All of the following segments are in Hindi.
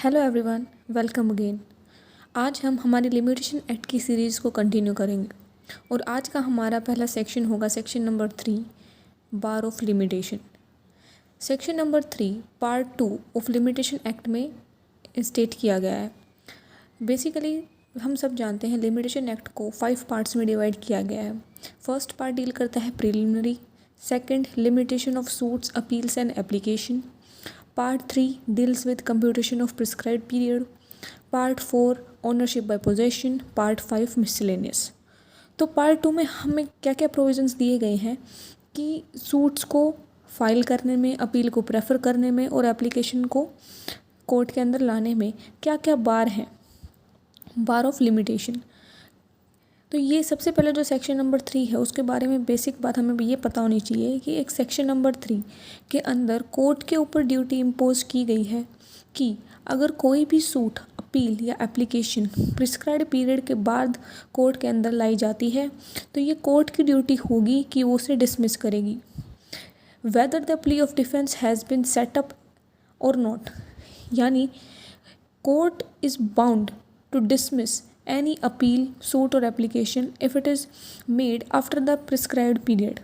Hello everyone, welcome again. आज हम हमारी लिमिटेशन एक्ट की सीरीज़ को कंटिन्यू करेंगे और आज का हमारा पहला सेक्शन होगा section number 3, bar of limitation. Section number 3 part 2 of limitation act में स्टेट किया गया है। बेसिकली हम सब जानते हैं लिमिटेशन एक्ट को 5 पार्ट्स में डिवाइड किया गया है। फर्स्ट पार्ट डील करता है preliminary, second limitation of suits, appeals and application, Part 3 deals with computation of prescribed period. Part 4 ownership by possession. Part 5 miscellaneous. तो पार्ट 2 में हमें क्या क्या प्रोविजंस दिए गए हैं कि सूट्स को फाइल करने में, अपील को प्रेफर करने में और एप्लीकेशन को कोर्ट के अंदर लाने में क्या क्या बार हैं, बार ऑफ लिमिटेशन। तो ये सबसे पहले जो सेक्शन नंबर 3 है उसके बारे में बेसिक बात हमें ये पता होनी चाहिए कि एक सेक्शन नंबर 3 के अंदर कोर्ट के ऊपर ड्यूटी इम्पोज की गई है कि अगर कोई भी सूट, अपील या एप्लीकेशन प्रिस्क्राइब्ड पीरियड के बाद कोर्ट के अंदर लाई जाती है तो ये कोर्ट की ड्यूटी होगी कि वो उसे डिसमिस करेगी, whether the plea of defence has been set up और नॉट। यानी court is bound to dismiss any appeal, suit or application if it is made after the prescribed period,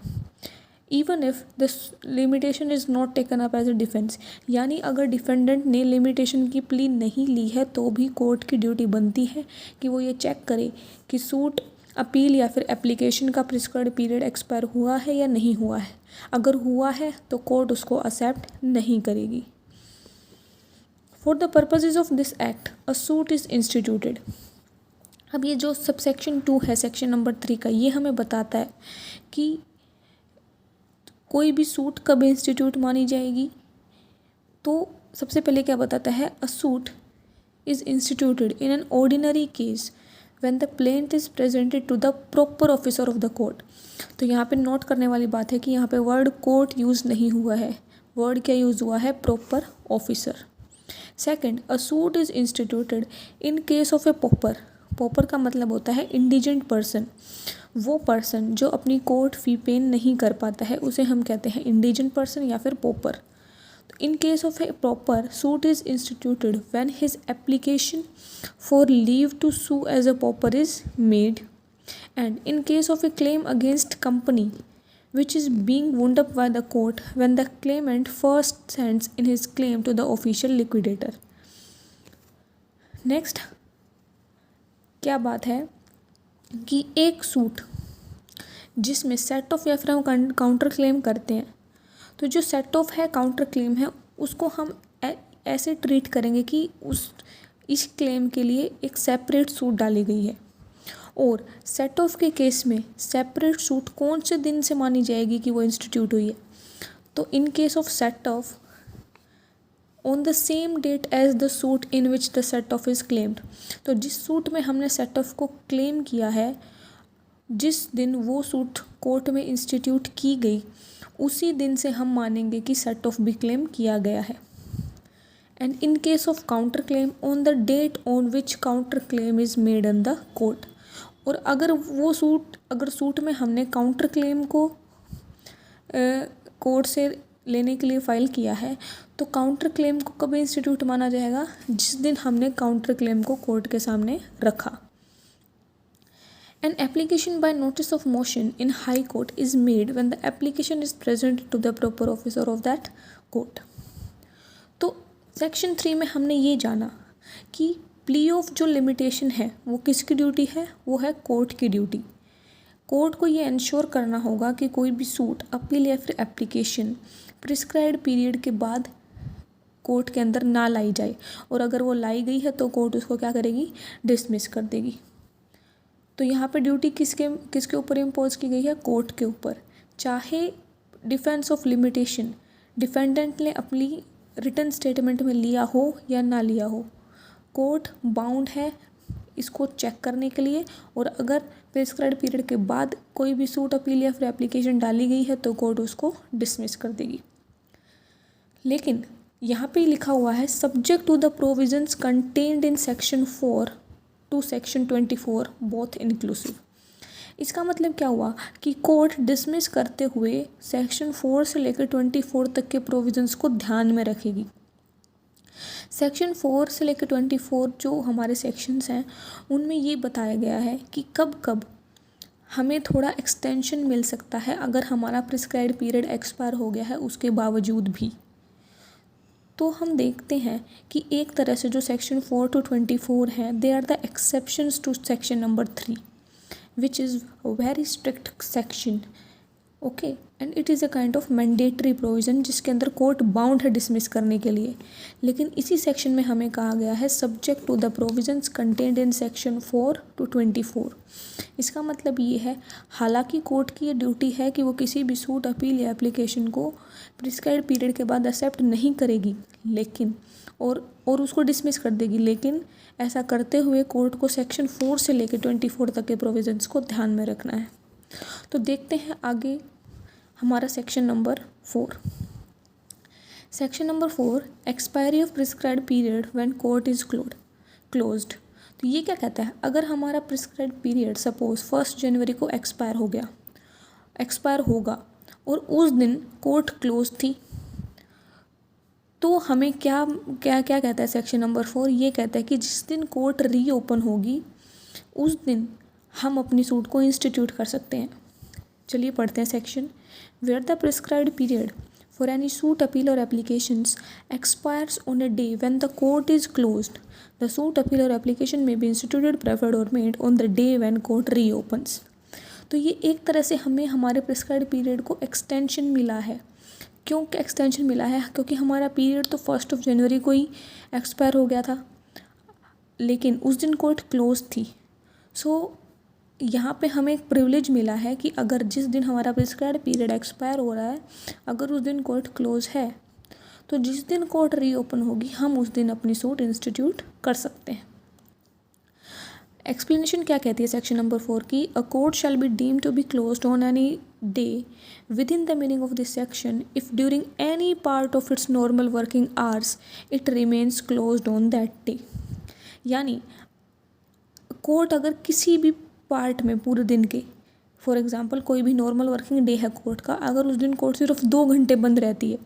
even if this limitation is not taken up as a defense। यानी अगर डिफेंडेंट ने लिमिटेशन की प्ली नहीं ली है तो भी कोर्ट की ड्यूटी बनती है कि वो ये चेक करे कि सूट, अपील या फिर एप्लीकेशन का प्रिस्क्राइब्ड पीरियड एक्सपायर हुआ है या नहीं हुआ है। अगर हुआ है तो कोर्ट उसको एक्सेप्ट नहीं करेगी। For the purposes of this act a suit is instituted. अब ये जो सबसेक्शन 2 है सेक्शन नंबर 3 का, ये हमें बताता है कि कोई भी सूट कब इंस्टीट्यूट मानी जाएगी। तो सबसे पहले क्या बताता है, a suit is instituted in an ordinary case when the plaint is presented to the proper officer of the court. तो यहाँ पे नोट करने वाली बात है कि यहाँ पे वर्ड कोर्ट यूज़ नहीं हुआ है, वर्ड क्या यूज़ हुआ है, proper officer. Second, a suit is instituted in case of a pauper. Pauper का मतलब होता है इंडिजेंट पर्सन। वो पर्सन जो अपनी कोर्ट फी पे नहीं कर पाता है उसे हम कहते हैं इंडिजेंट पर्सन या फिर पॉपर। तो in case of a pauper suit is instituted when his application for leave to sue as a pauper is made, and in case of a claim against company which is being wound up by the court when the claimant first sends in his claim to the official liquidator। Next क्या बात है कि एक सूट जिसमें सेट ऑफ या फिर हम काउंटर क्लेम करते हैं, तो जो सेट ऑफ है, काउंटर क्लेम है, उसको हम ऐसे ट्रीट करेंगे कि इस क्लेम के लिए एक सेपरेट सूट डाली गई है। और सेट ऑफ के केस में सेपरेट सूट कौन से दिन से मानी जाएगी कि वो इंस्टीट्यूट हुई है। तो in case of set off on the same date as the suit in which the set off is claimed. तो जिस सूट में हमने सेट ऑफ को क्लेम किया है, जिस दिन वो सूट कोर्ट में इंस्टीट्यूट की गई उसी दिन से हम मानेंगे कि सेट ऑफ भी क्लेम किया गया है। And in case of counter claim on the date on which counter claim is made in the court. और अगर सूट में हमने काउंटर क्लेम को कोर्ट से लेने के लिए फ़ाइल किया है तो काउंटर क्लेम को कब इंस्टीट्यूट माना जाएगा, जिस दिन हमने काउंटर क्लेम को कोर्ट के सामने रखा। An application by notice of motion in high court is made when the application is present to the proper officer of that court. तो सेक्शन 3 में हमने ये जाना कि प्ली ऑफ जो लिमिटेशन है वो किसकी ड्यूटी है, वो है कोर्ट की ड्यूटी। कोर्ट को ये इंश्योर करना होगा कि कोई भी सूट, अपील या फिर एप्लीकेशन प्रिस्क्राइब्ड पीरियड के बाद कोर्ट के अंदर ना लाई जाए, और अगर वो लाई गई है तो कोर्ट उसको क्या करेगी, डिसमिस कर देगी। तो यहाँ पे ड्यूटी किसके ऊपर इम्पोज की गई है, कोर्ट के ऊपर। चाहे डिफेंस ऑफ लिमिटेशन डिफेंडेंट ने अपनी रिटन स्टेटमेंट में लिया हो या ना लिया हो, कोर्ट बाउंड है इसको चेक करने के लिए। और अगर प्रिस्क्राइब्ड पीरियड के बाद कोई भी सूट, अपील या फिर एप्लीकेशन डाली गई है तो कोर्ट उसको डिसमिस कर देगी। लेकिन यहाँ पे लिखा हुआ है subject to the provisions contained in section 4 to section 24 both inclusive. इसका मतलब क्या हुआ कि कोर्ट डिसमिस करते हुए सेक्शन 4 से लेकर 24 तक के प्रोविजंस को ध्यान में रखेगी। सेक्शन 4 से लेकर 24 जो हमारे सेक्शंस हैं उनमें ये बताया गया है कि कब कब हमें थोड़ा एक्सटेंशन मिल सकता है अगर हमारा प्रिस्क्राइब्ड पीरियड एक्सपायर हो गया है उसके बावजूद भी। तो हम देखते हैं कि एक तरह से जो सेक्शन 4 to 24 हैं they are the exceptions to section number 3 which is very strict section. Okay, and it is a kind of mandatory provision जिसके अंदर कोर्ट बाउंड है डिसमिस करने के लिए। लेकिन इसी सेक्शन में हमें कहा गया है subject to the provisions contained in section 4 to 24। इसका मतलब ये है हालांकि कोर्ट की ये ड्यूटी है कि वो किसी भी सूट अपील या एप्लीकेशन को प्रिस्क्राइब्ड पीरियड के बाद एक्सेप्ट नहीं करेगी लेकिन और उसको डिसमिस कर देगी, लेकिन ऐसा करते हुए कोर्ट को सेक्शन 4 से लेकर 24 तक के प्रोविजंस को ध्यान में रखना है। तो देखते हैं आगे हमारा section number 4। Section number 4 expiry of prescribed period when court is closed. तो ये क्या कहता है, अगर हमारा प्रिस्क्राइब्ड पीरियड सपोज 1 जनवरी को एक्सपायर होगा और उस दिन कोर्ट क्लोज थी, तो हमें क्या क्या क्या कहता है सेक्शन नंबर 4, ये कहता है कि जिस दिन कोर्ट रीओपन होगी उस दिन हम अपनी सूट को इंस्टीट्यूट कर सकते हैं। चलिए पढ़ते हैं section. Where the prescribed period for any suit appeal or applications expires on a day when the court is closed, the suit appeal और application may be instituted, preferred or made on the day when court reopens. तो ये एक तरह से हमें हमारे प्रिस्क्राइब्ड पीरियड को एक्सटेंशन मिला है। क्यों एक्सटेंशन मिला है? क्योंकि हमारा पीरियड तो 1 जनवरी को ही एक्सपायर हो गया था लेकिन उस दिन कोर्ट क्लोज थी। सो यहाँ पे हमें एक प्रिविलेज मिला है कि अगर जिस दिन हमारा प्रिस्क्राइब्ड पीरियड एक्सपायर हो रहा है अगर उस दिन कोर्ट क्लोज है तो जिस दिन कोर्ट रीओपन होगी हम उस दिन अपनी सूट इंस्टीट्यूट कर सकते हैं। एक्सप्लेनेशन क्या कहती है सेक्शन नंबर 4 की, a court shall be deem to be closed on any day within the meaning of this section if during any part of its normal working hours it remains closed on that day। यानी कोर्ट अगर किसी भी पार्ट में पूरे दिन के, फॉर एग्जांपल कोई भी नॉर्मल वर्किंग डे है कोर्ट का, अगर उस दिन कोर्ट सिर्फ 2 घंटे बंद रहती है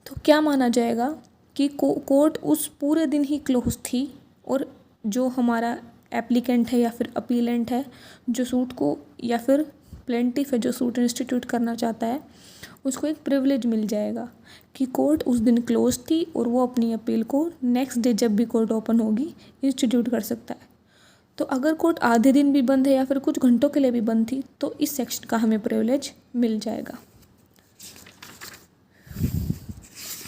तो क्या माना जाएगा कि कोर्ट उस पूरे दिन ही क्लोज थी और जो हमारा एप्लीकेंट है या फिर अपीलेंट है जो सूट को, या फिर प्लेंटिफ है जो सूट इंस्टीट्यूट करना चाहता है, उसको एक प्रिविलेज मिल जाएगा कि कोर्ट उस दिन क्लोज थी और वो अपनी अपील को नेक्स्ट डे जब भी कोर्ट ओपन होगी इंस्टीट्यूट कर सकता है। तो अगर कोर्ट आधे दिन भी बंद है या फिर कुछ घंटों के लिए भी बंद थी तो इस सेक्शन का हमें प्रिविलेज मिल जाएगा।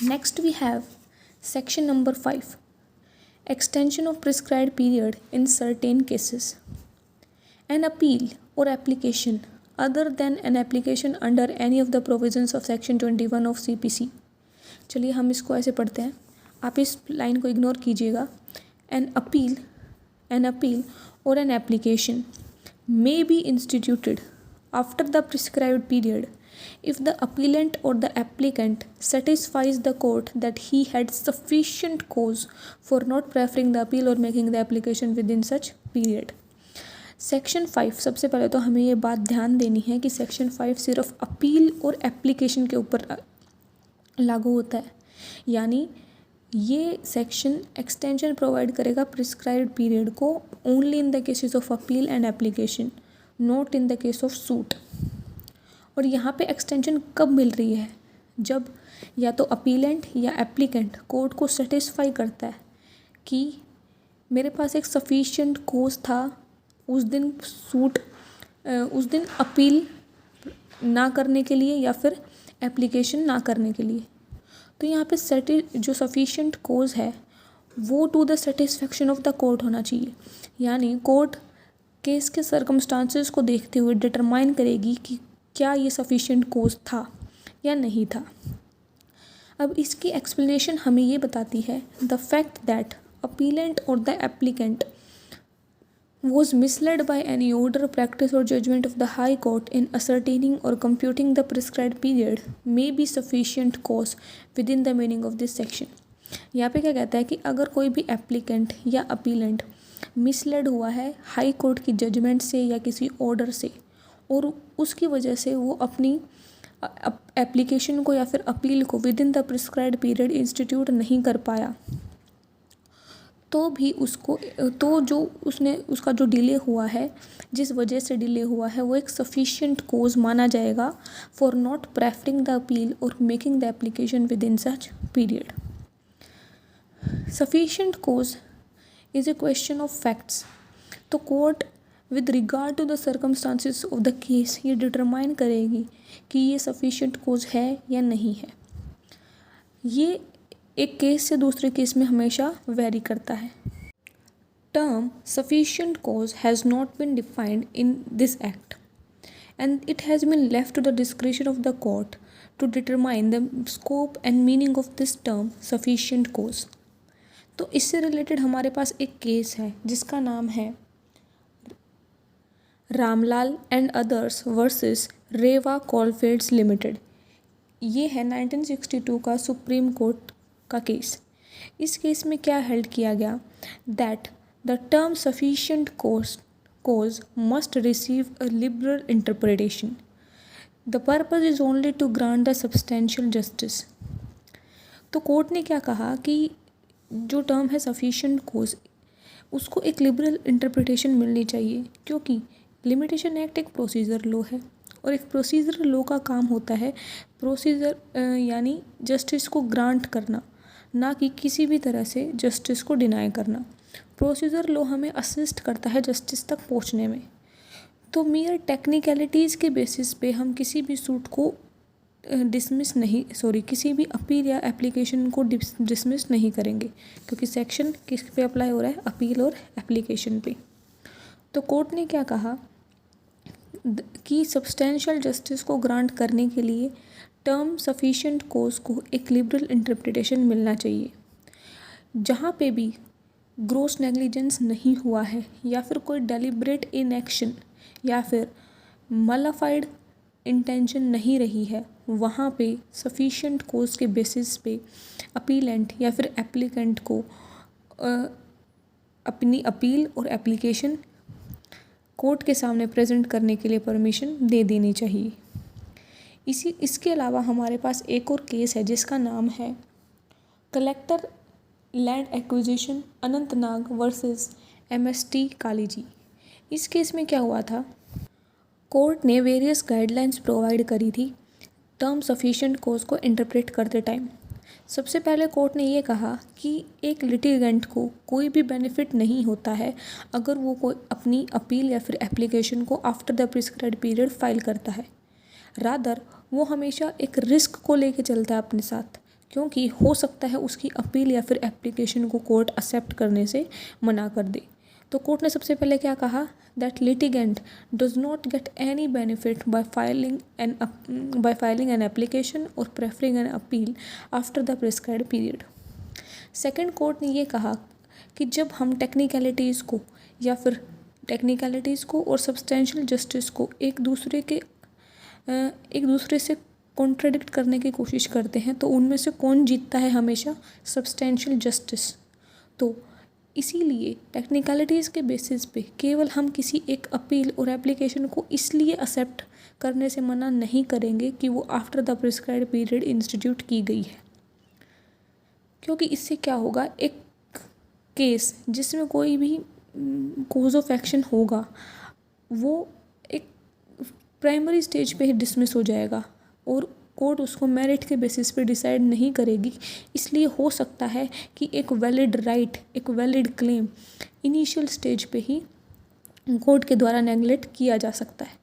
Next we have section number 5 extension of prescribed period in certain cases. An appeal और application other than an application under any of the provisions of section 21 of CPC। चलिए हम इसको ऐसे पढ़ते हैं, आप इस लाइन को इग्नोर कीजिएगा। an appeal or an application may be instituted after the prescribed period if the appellant or the applicant satisfies the court that he had sufficient cause for not preferring the appeal or making the application within such period। Section 5, सबसे पहले तो हमें ये बात ध्यान देनी है कि सेक्शन 5 सिर्फ अपील और एप्लीकेशन के ऊपर लागू होता है। यानी ये सेक्शन एक्सटेंशन प्रोवाइड करेगा प्रिस्क्राइब्ड पीरियड को only in the cases of appeal and application, not in the case of suit. और यहाँ पे एक्सटेंशन कब मिल रही है? जब या तो अपीलेंट या एप्लीकेंट कोर्ट को सेटिस्फाई करता है कि मेरे पास एक सफिशिएंट कोज था उस दिन अपील ना करने के लिए या फिर एप्लीकेशन ना करने के लिए। तो यहाँ पे जो सफिशिएंट कोज है वो to the satisfaction of the court होना चाहिए। यानी कोर्ट केस के सर्कमस्टांसेस को देखते हुए डिटरमाइन करेगी कि क्या ये सफिशिएंट कोज था या नहीं था। अब इसकी एक्सप्लेनेशन हमें ये बताती है, द फैक्ट दैट अपीलेंट और the applicant was misled by any order, practice or judgment of the High Court in ascertaining or computing the prescribed period may be sufficient cause within the meaning of this section। यहाँ पे क्या कहता है कि अगर कोई भी एप्लीकेंट या अपीलेंट मिसलेड हुआ है हाई कोर्ट की जजमेंट से या किसी ऑर्डर से और उसकी वजह से वो अपनी एप्लीकेशन को या फिर अपील को with in the prescribed period institute नहीं कर पाया, तो भी उसको तो जो उसने उसका जो डिले हुआ है, जिस वजह से डिले हुआ है, वो एक सफिशिएंट कोज माना जाएगा for not preferring the appeal or making the application within such period. Sufficient cause is a question of facts. तो court with regard to the circumstances of the case ये डिटरमाइन करेगी कि ये सफिशिएंट कोज है या नहीं है। ये एक केस से दूसरे केस में हमेशा वेरी करता है। Term sufficient cause has not been defined in this act and it has been left to the discretion of the court to determine the scope and meaning of this term sufficient cause। तो इससे रिलेटेड हमारे पास एक केस है जिसका नाम है Ramlal and others versus Rewa coalfields limited. ये है 1962 का सुप्रीम कोर्ट का केस। इस केस में क्या हेल्ड किया गया, that the term sufficient cause must receive a liberal interpretation. The purpose is only to grant the substantial justice। तो कोर्ट ने क्या कहा कि जो टर्म है सफिशिएंट कोज, उसको एक लिबरल इंटरप्रिटेशन मिलनी चाहिए, क्योंकि लिमिटेशन एक्ट एक प्रोसीजर लॉ है और एक प्रोसीजर लॉ का काम होता है प्रोसीजर यानी जस्टिस को ग्रांट करना, ना कि किसी भी तरह से जस्टिस को डिनाई करना। प्रोसीजर लॉ हमें असिस्ट करता है जस्टिस तक पहुंचने में। तो मियर टेक्निकलिटीज़ के बेसिस पे हम किसी भी सूट को किसी भी अपील या एप्लीकेशन को डिसमिस नहीं करेंगे, क्योंकि सेक्शन किस पे अप्लाई हो रहा है, अपील और एप्लीकेशन पे। तो कोर्ट ने क्या कहा कि सब्सटेंशियल जस्टिस को ग्रांट करने के लिए टर्म सफिशिएंट कोज को एक लिबरल इंटरप्रिटेशन मिलना चाहिए। जहाँ पे भी ग्रोस नेग्लिजेंस नहीं हुआ है या फिर कोई डेलिब्रेट इनएक्शन या फिर मलाफाइड इंटेंशन नहीं रही है, वहाँ पे सफिशिएंट कोज के बेसिस पे अपीलेंट या फिर एप्लीकेंट को अपनी अपील और एप्लीकेशन कोर्ट के सामने प्रेजेंट करने के लिए परमिशन दे देनी चाहिए। इसके अलावा हमारे पास एक और केस है जिसका नाम है collector land acquisition Anantnag versus MST कालीजी। इस केस में क्या हुआ था, कोर्ट ने वेरियस गाइडलाइंस प्रोवाइड करी थी टर्म सफिशिएंट कोज को इंटरप्रेट करते टाइम। सबसे पहले कोर्ट ने ये कहा कि एक लिटिगेंट को कोई भी बेनिफिट नहीं होता है अगर वो कोई अपनी अपील या फिर एप्लीकेशन को after the prescribed period file करता है। रादर वो हमेशा एक रिस्क को लेके चलता है अपने साथ, क्योंकि हो सकता है उसकी अपील या फिर एप्लीकेशन को कोर्ट एक्सेप्ट करने से मना कर दे। तो कोर्ट ने सबसे पहले क्या कहा, that litigant does not get any benefit by filing an application or preferring an appeal after the prescribed period. Second, court ने ये कहा कि जब हम टेक्निकलिटीज़ को और सब्सटेंशियल जस्टिस को एक दूसरे से कॉन्ट्रडिक्ट करने की कोशिश करते हैं तो उनमें से कौन जीतता है, हमेशा सब्सटेंशियल जस्टिस। तो इसीलिए टेक्निकलिटीज़ के बेसिस पे केवल हम किसी एक अपील और एप्लीकेशन को इसलिए एक्सेप्ट करने से मना नहीं करेंगे कि वो after the prescribed period institute की गई है, क्योंकि इससे क्या होगा, एक केस जिसमें कोई भी कोज ऑफ एक्शन होगा वो एक प्राइमरी स्टेज पे ही डिसमिस हो जाएगा और कोर्ट उसको मेरिट के बेसिस पे डिसाइड नहीं करेगी। इसलिए हो सकता है कि एक वैलिड क्लेम इनिशियल स्टेज पे ही कोर्ट के द्वारा नेगलेक्ट किया जा सकता है।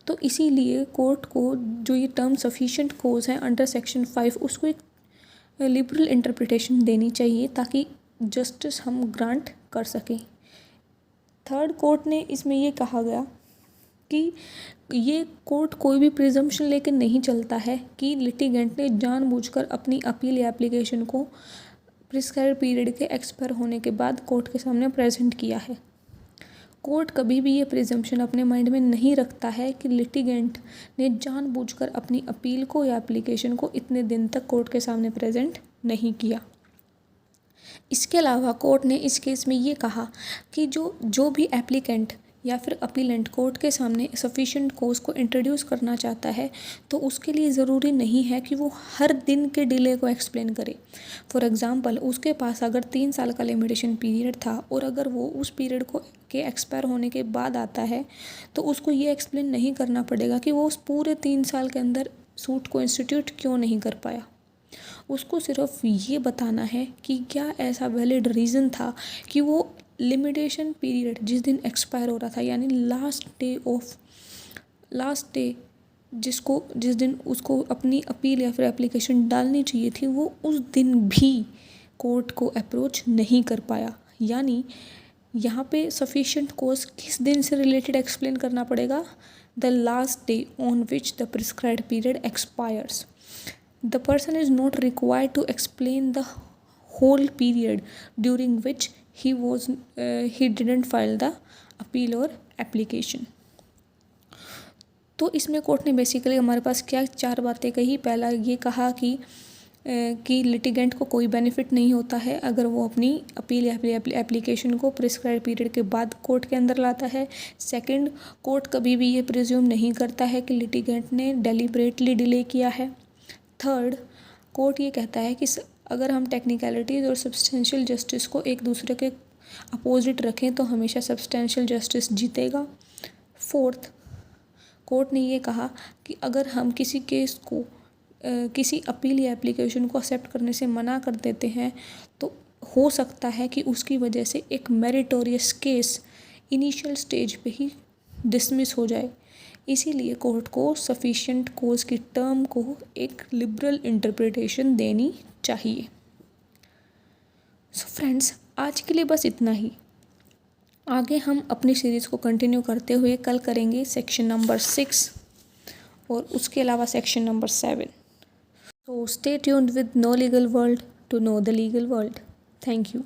तो इसीलिए कोर्ट को जो ये टर्म सफिशिएंट कोज है अंडर सेक्शन 5 उसको एक लिबरल इंटरप्रिटेशन देनी चाहिए ताकि जस्टिस हम ग्रांट कर सकें। थर्ड, कोर्ट ने इसमें ये कहा गया कि ये कोर्ट कोई भी प्रिजम्पशन लेकर नहीं चलता है कि लिटिगेंट ने जानबूझकर अपनी अपील या एप्लीकेशन को प्रिस्क्राइब्ड पीरियड के एक्सपायर होने के बाद कोर्ट के सामने प्रेजेंट किया है। कोर्ट कभी भी ये प्रिजम्पशन अपने माइंड में नहीं रखता है कि लिटिगेंट ने जानबूझकर अपनी अपील को या एप्लीकेशन को इतने दिन तक कोर्ट के सामने प्रेजेंट नहीं किया। इसके अलावा कोर्ट ने इस केस में ये कहा कि जो भी एप्लीकेंट या फिर अपीलेंट कोर्ट के सामने सफिशिएंट कॉज को इंट्रोड्यूस करना चाहता है तो उसके लिए ज़रूरी नहीं है कि वो हर दिन के डिले को एक्सप्लेन करे। फॉर एग्ज़ाम्पल, उसके पास अगर 3 साल का लिमिटेशन पीरियड था और अगर वो उस पीरियड को के एक्सपायर होने के बाद आता है तो उसको ये एक्सप्लेन नहीं करना पड़ेगा कि वो उस पूरे 3 साल के अंदर सूट को इंस्टीट्यूट क्यों नहीं कर पाया। उसको सिर्फ ये बताना है कि क्या ऐसा वैलिड रीज़न था कि वो लिमिटेशन पीरियड जिस दिन एक्सपायर हो रहा था, यानी लास्ट डे जिस दिन उसको अपनी अपील या फिर एप्लीकेशन डालनी चाहिए थी, वो उस दिन भी कोर्ट को अप्रोच नहीं कर पाया। यानी यहाँ पे सफिशिएंट कॉज किस दिन से रिलेटेड एक्सप्लेन करना पड़ेगा? The last day on which the prescribed period expires. The person is not required to explain the whole period during which he didn't file the appeal or application. तो इसमें कोर्ट ने बेसिकली हमारे पास क्या 4 बातें कही। पहला ये कहा कि लिटिगेंट को कोई बेनिफिट नहीं होता है अगर वो अपनी अपील या एप्लीकेशन को प्रिस्क्राइब पीरियड के बाद कोर्ट के अंदर लाता है। सेकंड, कोर्ट कभी भी ये प्रिज्यूम नहीं करता है कि लिटिगेंट ने डेलिबरेटली डिले किया है। थर्ड, कोर्ट ये कहता है कि अगर हम टेक्निकलिटीज़ और सब्सटेंशियल जस्टिस को एक दूसरे के अपोजिट रखें तो हमेशा सब्सटेंशियल जस्टिस जीतेगा। फोर्थ, कोर्ट ने ये कहा कि अगर हम किसी केस को किसी अपील या एप्लीकेशन को एक्सेप्ट करने से मना कर देते हैं तो हो सकता है कि उसकी वजह से एक मेरिटोरियस केस इनिशियल स्टेज पे ही डिसमिस हो जाए। इसीलिए कोर्ट को सफिशिएंट कॉज की टर्म को एक लिबरल इंटरप्रिटेशन देनी चाहिए। सो फ्रेंड्स, आज के लिए बस इतना ही। आगे हम अपनी सीरीज़ को कंटिन्यू करते हुए कल करेंगे सेक्शन नंबर 6 और उसके अलावा section number 7। So stay tuned with No Legal World to know the legal world. Thank you.